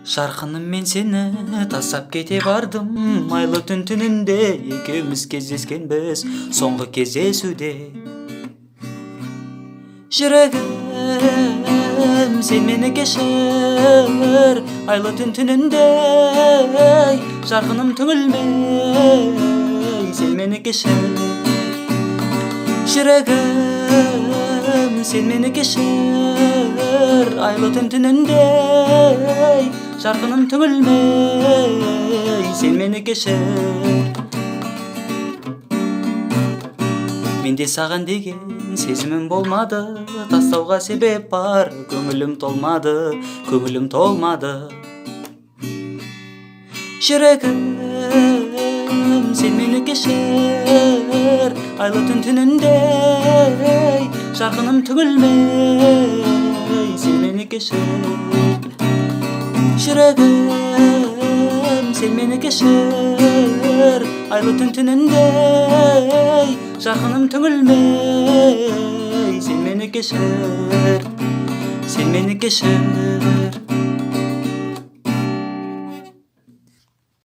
Жарқыным, мен сені тастап кете бардым. Айлы түн түнінде екеуміз кездескенбіз, соңғы кездесуде. Жүрегім, сен мені кешір, айлы түн түнінде жарқыным түңілмей, сен мені кешір. Жүрегім, сен мені кешір, айлы түн түнінде жарқыным түңілмей, сен мені кешір. Менде саған деген сезімім болмады, тастауға себеп бар, көңілім толмады, көңілім толмады. Жүрегім, сен мені кешір, айлы түн түнінде жарқыным түңілмей, сен мені кешір. Жүрегім, сен мені кешір, айлы түн түнінде жарқыным түңілмей, сен мені кешір, сен мені кешір.